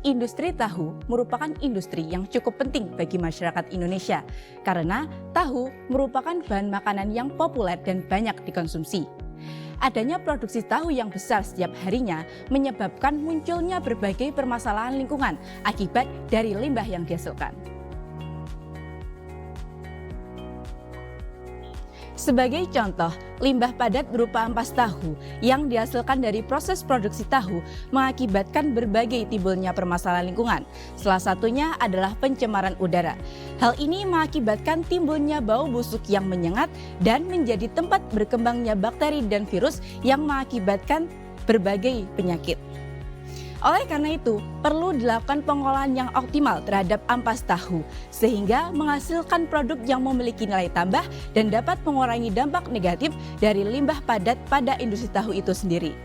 Industri tahu merupakan industri yang cukup penting bagi masyarakat Indonesia karena tahu merupakan bahan makanan yang populer dan banyak dikonsumsi. Adanya produksi tahu yang besar setiap harinya menyebabkan munculnya berbagai permasalahan lingkungan akibat dari limbah yang dihasilkan. Sebagai contoh, limbah padat berupa ampas tahu yang dihasilkan dari proses produksi tahu mengakibatkan berbagai timbulnya permasalahan lingkungan. Salah satunya adalah pencemaran udara. Hal ini mengakibatkan timbulnya bau busuk yang menyengat dan menjadi tempat berkembangnya bakteri dan virus yang mengakibatkan berbagai penyakit. Oleh karena itu, perlu dilakukan pengolahan yang optimal terhadap ampas tahu, sehingga menghasilkan produk yang memiliki nilai tambah dan dapat mengurangi dampak negatif dari limbah padat pada industri tahu itu sendiri.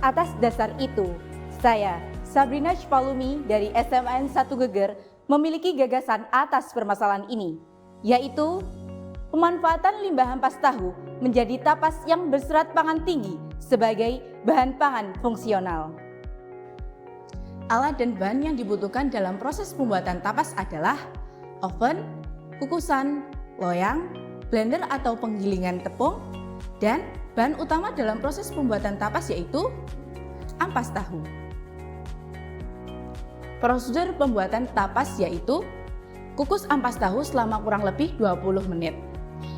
Atas dasar itu, saya, Sabrina Shpalumi dari SMN 1 Geger, memiliki gagasan atas permasalahan ini, yaitu pemanfaatan limbah ampas tahu menjadi tapas yang berserat pangan tinggi sebagai bahan pangan fungsional. Alat dan bahan yang dibutuhkan dalam proses pembuatan tapas adalah oven, kukusan, loyang, blender atau penggilingan tepung, dan bahan utama dalam proses pembuatan tapas yaitu ampas tahu. Prosedur pembuatan tapas yaitu kukus ampas tahu selama kurang lebih 20 menit.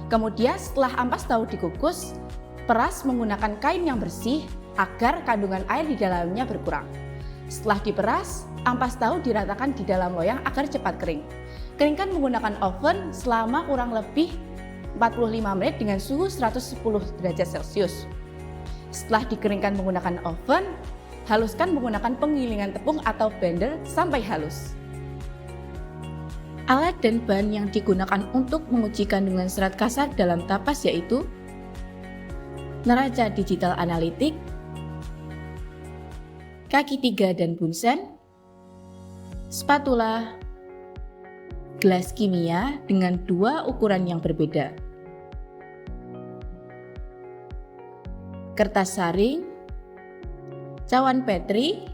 Kemudian setelah ampas tahu dikukus, peras menggunakan kain yang bersih agar kandungan air di dalamnya berkurang. Setelah diperas, ampas tahu diratakan di dalam loyang agar cepat kering. Keringkan menggunakan oven selama kurang lebih 45 menit dengan suhu 110 derajat Celcius. Setelah dikeringkan menggunakan oven, haluskan menggunakan penggilingan tepung atau blender sampai halus. Alat dan bahan yang digunakan untuk menguji kandungan serat kasar dalam tapas yaitu neraca digital analitik, kaki 3 dan bunsen, spatula, gelas kimia dengan 2 ukuran yang berbeda, kertas saring, cawan Petri,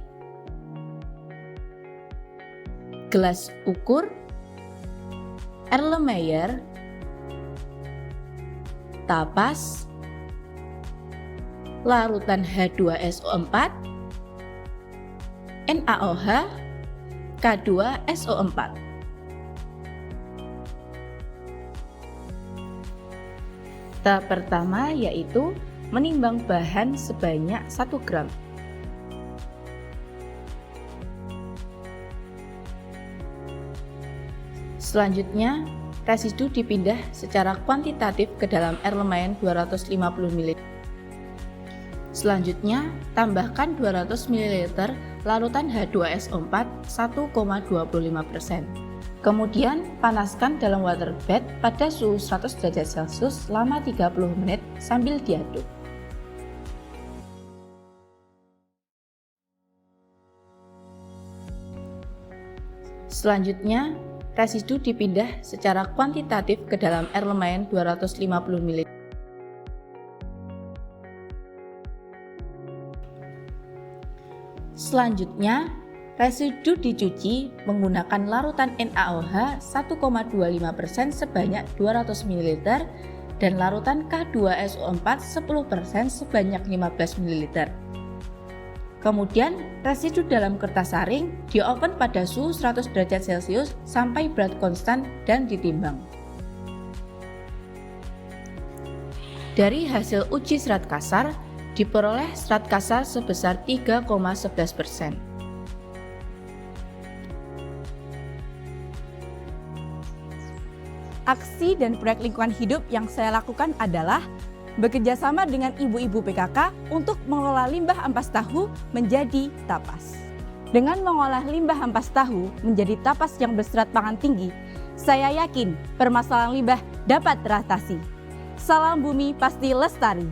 gelas ukur, Erlenmeyer, tapas, larutan H2SO4, NaOH, K2SO4. Tahap pertama yaitu menimbang bahan sebanyak 1 gram. Selanjutnya, residu dipindah secara kuantitatif ke dalam Erlenmeyer 250 ml. Selanjutnya, tambahkan 200 ml larutan H2SO4 1,25%. Kemudian, panaskan dalam water bath pada suhu 100 derajat Celcius selama 30 menit sambil diaduk. Selanjutnya, residu dipindah secara kuantitatif ke dalam Erlenmeyer 250 ml. Selanjutnya, residu dicuci menggunakan larutan NaOH 1,25% sebanyak 200 ml dan larutan K2SO4 10% sebanyak 15 ml. Kemudian, residu dalam kertas saring dioven pada suhu 100 derajat Celcius sampai berat konstan dan ditimbang. Dari hasil uji serat kasar, diperoleh serat kasar sebesar 3,11%. Aksi dan proyek lingkungan hidup yang saya lakukan adalah bekerjasama dengan ibu-ibu PKK untuk mengelola limbah ampas tahu menjadi tapas. Dengan mengolah limbah ampas tahu menjadi tapas yang berserat pangan tinggi, saya yakin permasalahan limbah dapat teratasi. Salam bumi pasti lestari.